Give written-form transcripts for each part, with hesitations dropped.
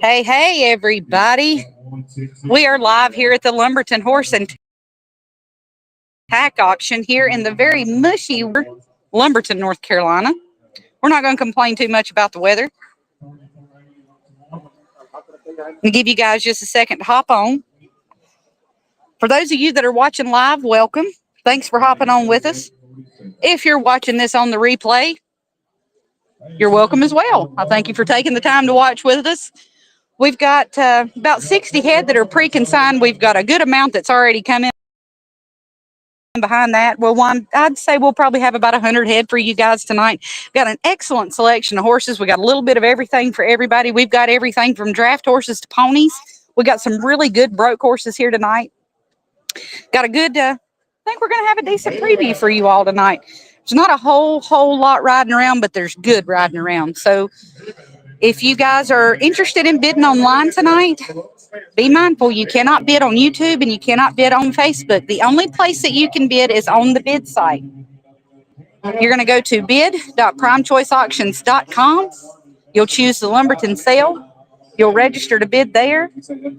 Hey, hey, everybody. We are live here at the Lumberton Horse and Tack auction here in the very mushy Lumberton, North Carolina. We're not going to complain too much about the weather. I'll give you guys just a second to hop on. For those of you that are watching live, welcome. Thanks for hopping on with us. If you're watching this on the replay, you're welcome as well. I thank you for taking the time to watch with us. We've got about 60 head that are pre-consigned. We've got a good amount that's already come in behind that. Well, I'd say we'll probably have about 100 head for you guys tonight. We've got an excellent selection of horses. We got a little bit of everything for everybody. We've got everything from draft horses to ponies. We got some really good broke horses here tonight. Got a good, I think we're going to have a decent preview for you all tonight. There's not a whole lot riding around, but there's good riding around. So if you guys are interested in bidding online tonight, be mindful, you cannot bid on YouTube and you cannot bid on Facebook. The only place that you can bid is on the bid site. You're going to go to bid.primechoiceauctions.com. You'll choose the Lumberton sale. You'll register to bid there.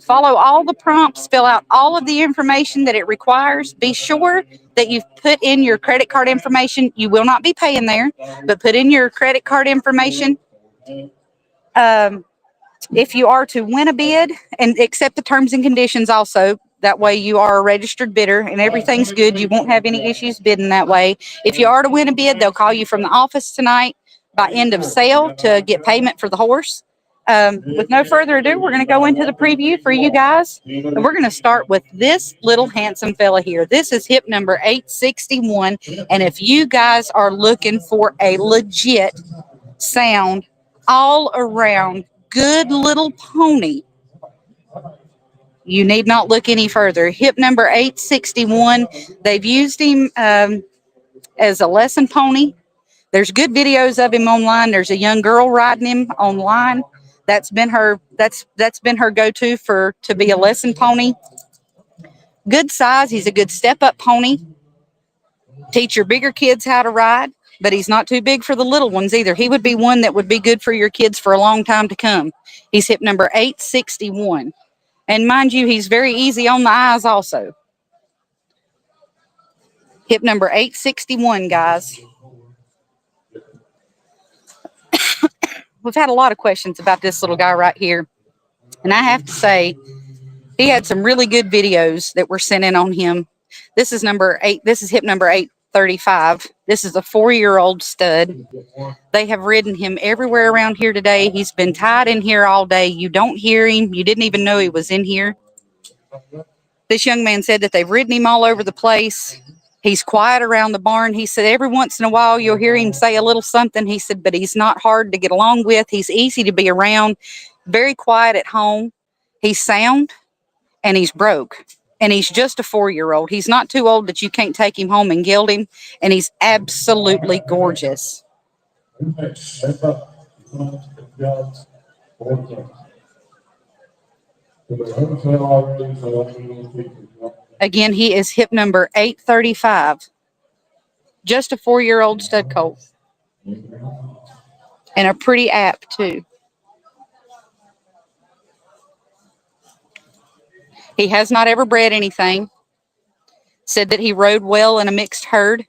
Follow all the prompts, fill out all of the information that it requires. Be sure that you've put in your credit card information. You will not be paying there, but put in your credit card information. If you are to win a bid, and accept the terms and conditions also, that way you are a registered bidder and everything's good. You won't have any issues bidding that way. If you are to win a bid, they'll call you from the office tonight by end of sale to get payment for the horse. With no further ado, we're going to go into the preview for you guys. And we're going to start with this little handsome fella here. This is hip number 861. And if you guys are looking for a legit sound all around good little pony, you need not look any further. Hip number 861. They've used him as a lesson pony. There's good videos of him online. There's a young girl riding him online. That's been her go-to to be a lesson pony. Good size. He's a good step-up pony. Teach your bigger kids how to ride, but he's not too big for the little ones either. He would be one that would be good for your kids for a long time to come. He's hip number 861. And mind you, he's very easy on the eyes also. Hip number 861, guys. We've had a lot of questions about this little guy right here. And I have to say, he had some really good videos that were sent in on him. This is hip number 835. This is a 4-year-old stud. They have ridden him everywhere around here today. He's been tied in here all day. You don't hear him. You didn't even know he was in here. This young man said that they've ridden him all over the place. He's quiet around the barn. He said every once in a while you'll hear him say a little something. He said, but he's not hard to get along with. He's easy to be around, very quiet at home. He's sound and he's broke. And he's just a 4-year-old. He's not too old that you can't take him home and gild him. And he's absolutely gorgeous. Again, he is hip number 835. Just a 4-year-old stud colt. And a pretty app, too. He has not ever bred anything. Said that he rode well in a mixed herd.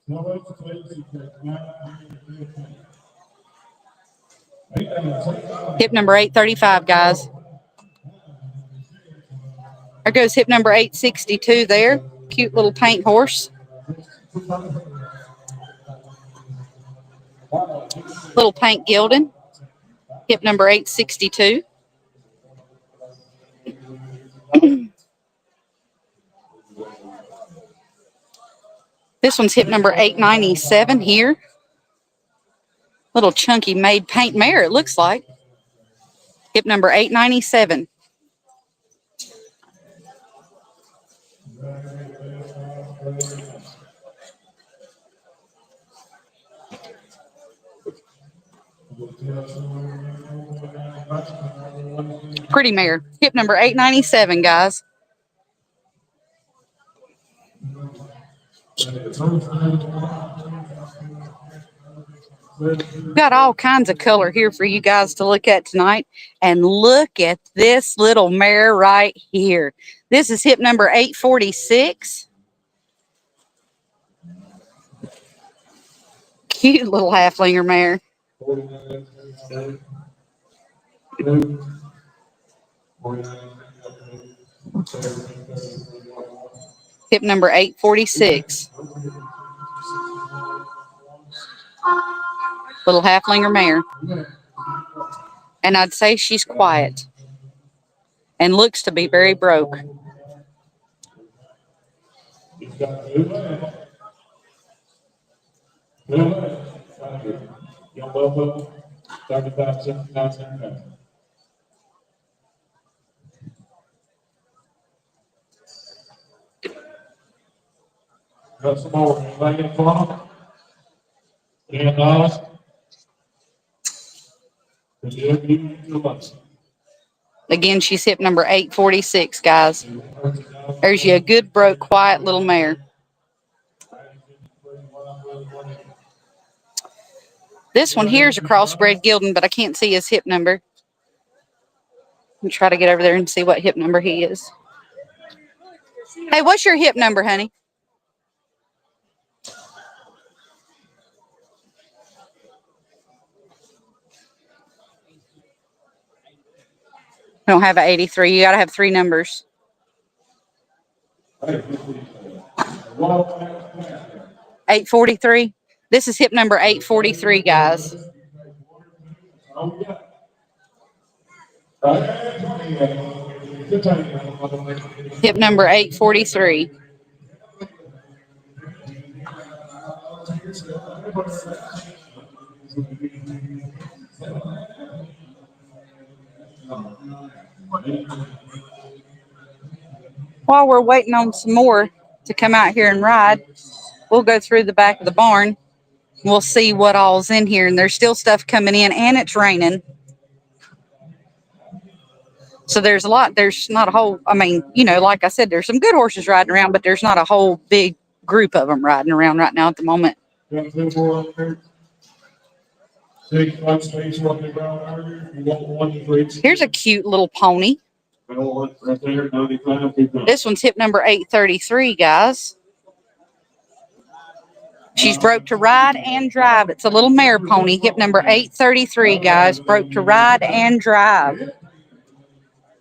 Hip number 835, guys. There goes hip number 862 there. Cute little paint horse. Little paint gilding. Hip number 862. This one's hip number 897 here. Little chunky made paint mare, it looks like. Hip number 897. Pretty mare. Hip number 897, guys. Got all kinds of color here for you guys to look at tonight. And look at this little mare right here. This is hip number 846. Cute little halflinger mare. Hip number 846. Little halflinger mare. And I'd say she's quiet and looks to be very broke. Got some more. Anybody got one? $10. Again, she's hip number 846, guys. There's you a good, broke, quiet little mare. This one here is a crossbred gelding, but I can't see his hip number. I'll try to get over there and see what hip number he is. Hey, what's your hip number, honey? I don't have an 83. You got to have three numbers. 843. This is hip number 843, guys. Hip number 843. While we're waiting on some more to come out here and ride, we'll go through the back of the barn. We'll see what all's in here. And there's still stuff coming in, and it's raining. So there's a lot. There's not a whole, I mean, you know, like I said, there's some good horses riding around, but there's not a whole big group of them riding around right now at the moment. Here's a cute little pony. This one's hip number 833, guys. She's broke to ride and drive. It's a little mare pony, hip number 833, guys. Broke to ride and drive.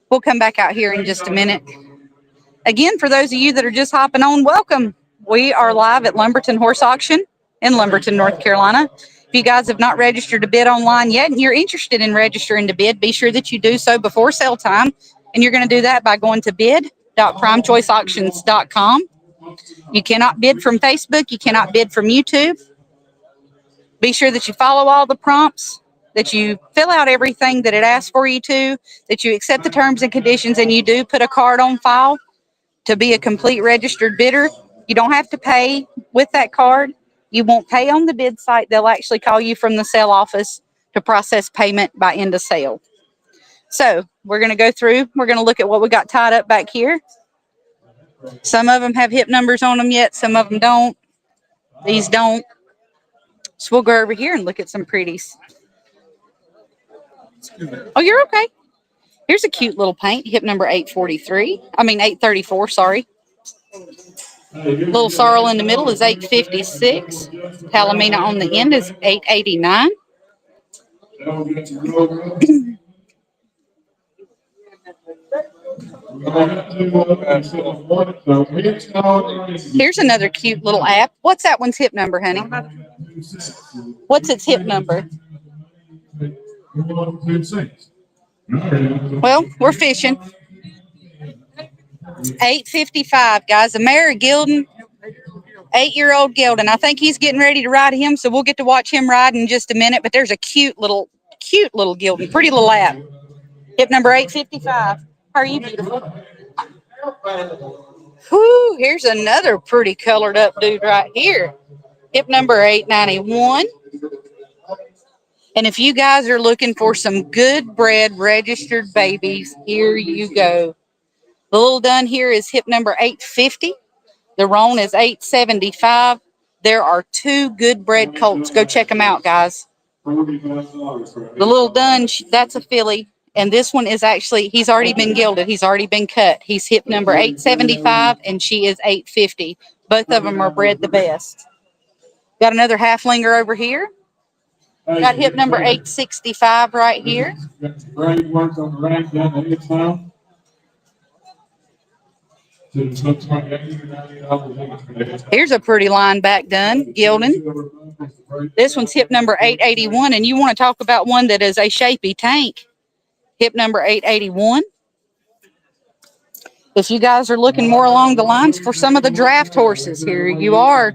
We'll come back out here in just a minute. Again, for those of you that are just hopping on, welcome. We are live at Lumberton Horse Auction in Lumberton, North Carolina. If you guys have not registered to bid online yet and you're interested in registering to bid, be sure that you do so before sale time. And you're going to do that by going to bid.primechoiceauctions.com. You cannot bid from Facebook. You cannot bid from YouTube. Be sure that you follow all the prompts, that you fill out everything that it asks for you to, that you accept the terms and conditions, and you do put a card on file to be a complete registered bidder. You don't have to pay with that card. You won't pay on the bid site. They'll actually call you from the sale office to process payment by end of sale. So we're going to go through. We're going to look at what we got tied up back here. Some of them have hip numbers on them yet. Some of them don't. These don't. So we'll go over here and look at some pretties. Oh, you're okay. Here's a cute little paint, hip number 834, sorry. Little sorrel in the middle is 856. Palomino on the end is 889. Here's another cute little app. What's that one's hip number, honey? What's its hip number? Well, we're fishing. 855, guys. A mare gelding, 8-year-old gelding. I think he's getting ready to ride him, so we'll get to watch him ride in just a minute. But there's a cute little gelding, pretty little lap. Hip number 855. How are you, beautiful? Whoo, here's another pretty colored up dude right here. Hip number 891. And if you guys are looking for some good bred registered babies, here you go. The little dun here is hip number 850. The roan is 875. There are two good bred colts. Go check them out, guys. $49 for The little dun, that's a filly. And this one is actually, he's already been gilded. He's already been cut. He's hip number 875 and she is 850. Both of them are bred the best. Got another halflinger over here. Got hip number 865 right here. Great work on the rank down the head now. So it looks like $80 or $90 Here's a pretty line back dun, gilding. This one's hip number 881, and you want to talk about one that is a shapy tank. Hip number 881. If you guys are looking more along the lines for some of the draft horses, here you are.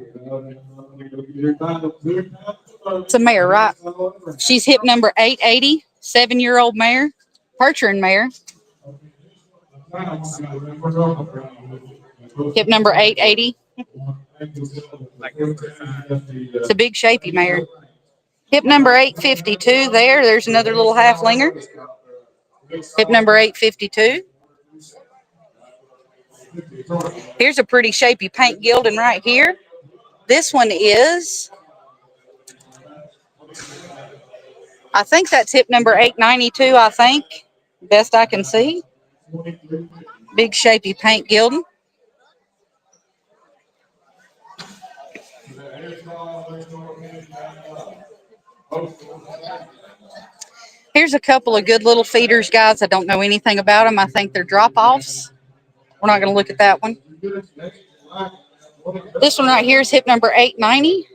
It's a mare, right? She's hip number 880, 7-year-old mare, Percheron mare. Hip number 880. It's a big shapy mare. Hip number 852 there. There's another little halflinger. Hip number 852. Here's a pretty shapy paint gilding right here. This one is, I think that's hip number 892, I think. Best I can see. Big shapy paint gilding. Here's a couple of good little feeders, guys. I don't know anything about them. I think they're drop-offs. We're not going to look at that one. This one right here is hip number 890.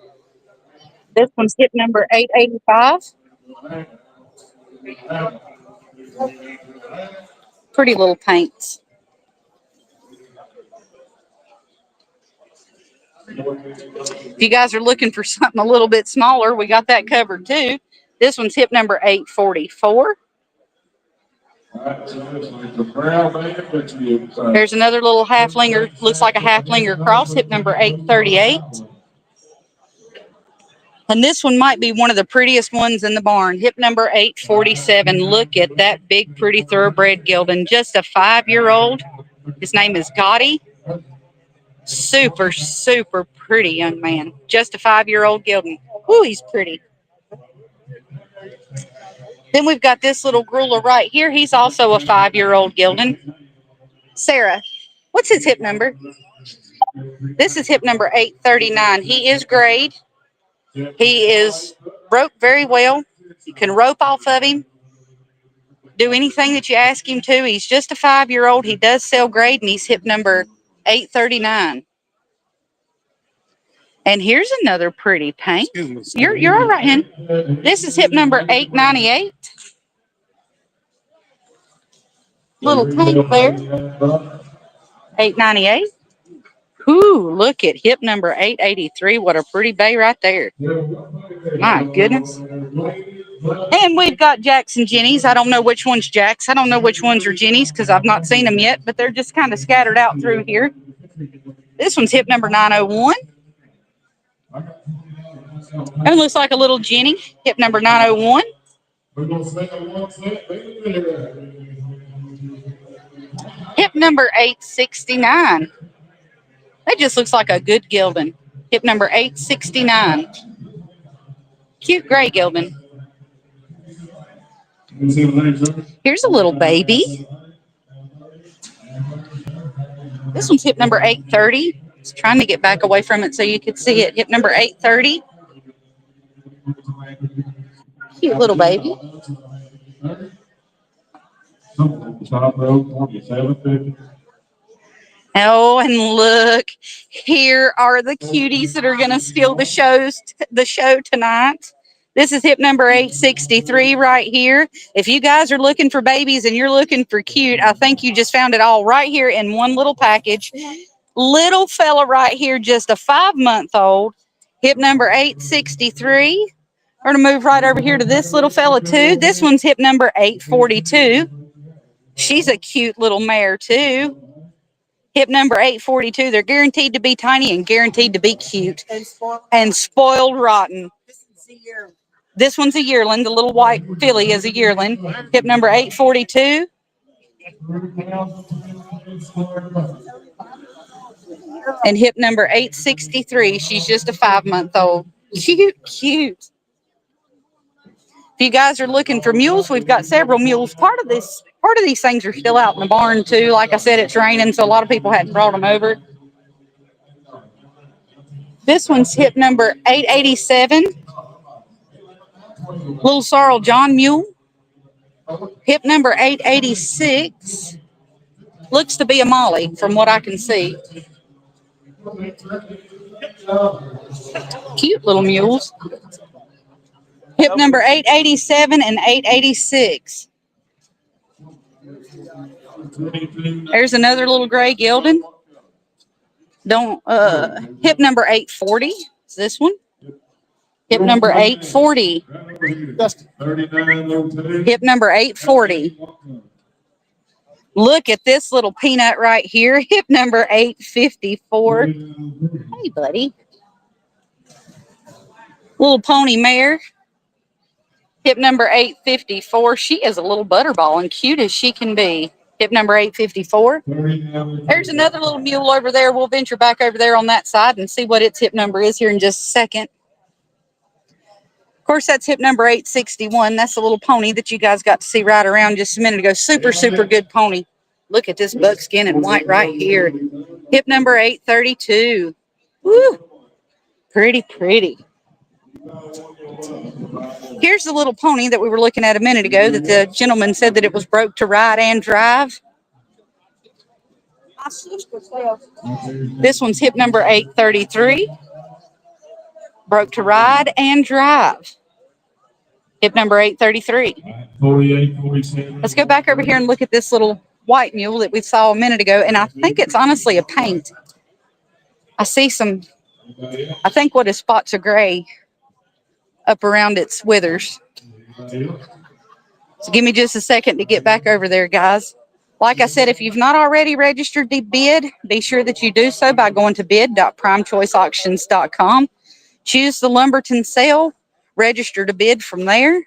This one's hip number 885. Pretty little paints. If you guys are looking for something a little bit smaller, we got that covered too. This one's hip number 844. There's another little halflinger, looks like a halflinger cross, hip number 838. And this one might be one of the prettiest ones in the barn, hip number 847. Look at that big, pretty thoroughbred gelding, just a 5-year-old. His name is Gotti. Super, super pretty young man. Just a 5-year-old gelding. Ooh, he's pretty. Then we've got this little grueler right here. He's also a 5-year-old gelding. Sarah, what's his hip number? This is hip number 839. He is grade. He is roped very well. You can rope off of him. Do anything that you ask him to. He's just a 5-year-old. He does sell grade, and he's hip number 839. And here's another pretty paint. You're all right, hen. This is hip number 898. Little tank there. 898. Ooh, look at hip number 883. What a pretty bay right there. My goodness. And we've got Jacks and Jennies. I don't know which one's Jacks. I don't know which ones are Jennies because I've not seen them yet, but they're just kind of scattered out through here. This one's hip number 901. That looks like a little Jenny, hip number 901. Hip number 869. That just looks like a good gelding. Hip number 869. Cute gray gelding. Here's a little baby. This one's hip number 830. I was trying to get back away from it so you could see it. Hip number 830. Cute little baby. Oh, and look, here are the cuties that are going to steal the show tonight. This is hip number 863 right here. If you guys are looking for babies and you're looking for cute, I think you just found it all right here in one little package. Little fella right here, just a 5-month-old, hip number 863. We're going to move right over here to this little fella too. This one's hip number 842. She's a cute little mare too. Hip number 842. They're guaranteed to be tiny and guaranteed to be cute. And spoiled rotten. This one's a yearling. The little white filly is a yearling. Hip number 842. And hip number 863. She's just a 5-month-old. Cute, cute. If you guys are looking for mules, we've got several mules. Part of these things are still out in the barn too. Like I said, it's raining, so a lot of people hadn't brought them over. This one's hip number 887. Little Sorrel John mule. Hip number 886. Looks to be a Molly from what I can see. Cute little mules. Hip number 887 and 886. There's another little gray gelding. Hip number 840 is this one. Hip number 840. Hip number 840. Look at this little peanut right here. Hip number 854. Hey, buddy. Little pony mare. Hip number 854. She is a little butterball and cute as she can be. Hip number 854. There's another little mule over there. We'll venture back over there on that side and see what its hip number is here in just a second. Of course, that's hip number 861. That's a little pony that you guys got to see right around just a minute ago. Super, super good pony. Look at this buckskin and white right here. Hip number 832. Woo! Pretty, pretty. Here's the little pony that we were looking at a minute ago that the gentleman said that it was broke to ride and drive. This one's hip number 833. Broke to ride and drive. Hip number 833. Let's go back over here and look at this little white mule that we saw a minute ago. And I think it's honestly a paint. I see some, I think what is spots of gray up around its withers. So give me just a second to get back over there, guys. Like I said, if you've not already registered to bid, be sure that you do so by going to bid.primechoiceauctions.com. Choose the Lumberton sale, register to bid from there.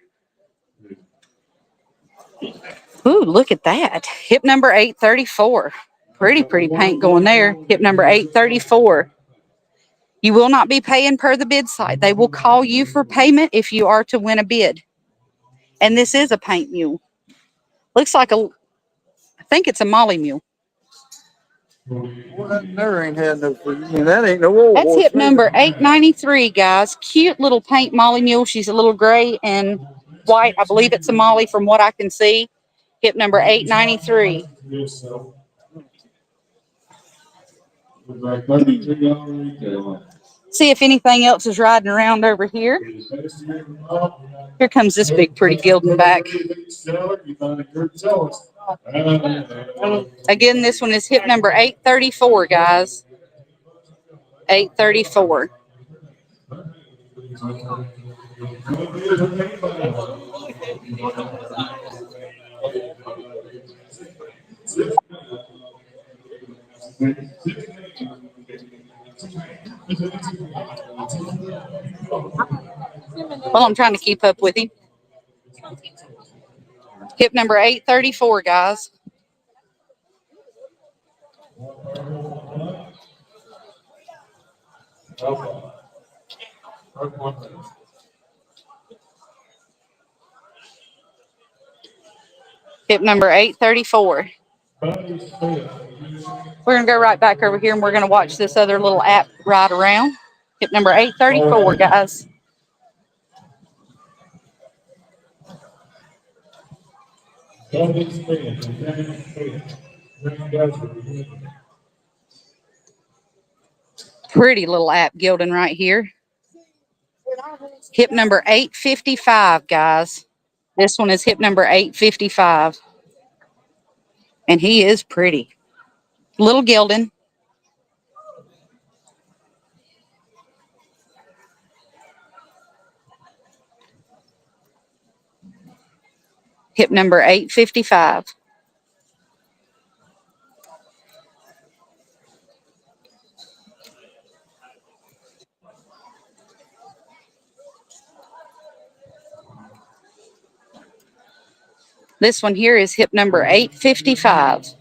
Ooh, look at that. Hip number 834. Pretty, pretty paint going there. Hip number 834. You will not be paying per the bid site. They will call you for payment if you are to win a bid. And this is a paint mule. Looks like I think it's a Molly mule. Well, that never ain't had no freezing. That ain't no old. That's hip number 893, guys. Cute little paint Molly mule. She's a little gray and white. I believe it's a Molly from what I can see. Hip number 893. See if anything else is riding around over here. Here comes this big pretty gelding back. Again, this one is hip number 834, guys. 834. Well, I'm trying to keep up with him. Hip number 834, guys. Hip number 834. We're going to go right back over here and we're going to watch this other little app ride around. Hip number 834, guys. Pretty little app gelding right here. Hip number 855, guys. This one is hip number 855. And he is pretty. Little gelding. Hip number 855. This one here is hip number 855.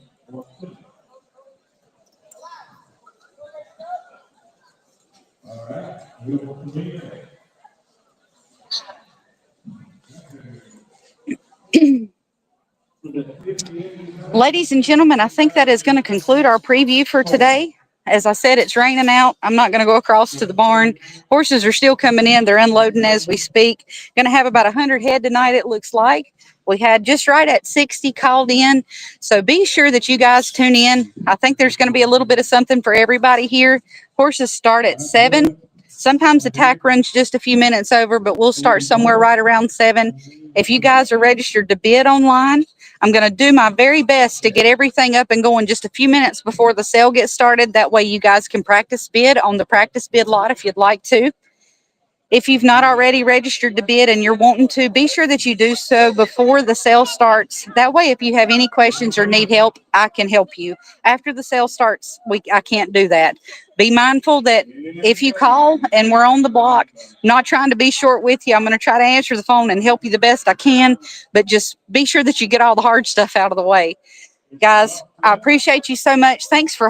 Ladies and gentlemen, I think that is going to conclude our preview for today. As I said, it's raining out. I'm not going to go across to the barn. Horses are still coming in. They're unloading as we speak. Going to have about 100 head tonight, it looks like. We had just right at 60 called in. So be sure that you guys tune in. I think there's going to be a little bit of something for everybody here. Horses start at 7. Sometimes the tack runs just a few minutes over, but we'll start somewhere right around 7. If you guys are registered to bid online, I'm going to do my very best to get everything up and going just a few minutes before the sale gets started. That way you guys can practice bid on the practice bid lot if you'd like to. If you've not already registered to bid and you're wanting to, be sure that you do so before the sale starts. That way, if you have any questions or need help, I can help you. After the sale starts, I can't do that. Be mindful that if you call and we're on the block, I'm not trying to be short with you. I'm going to try to answer the phone and help you the best I can, but just be sure that you get all the hard stuff out of the way. Guys, I appreciate you so much. Thanks for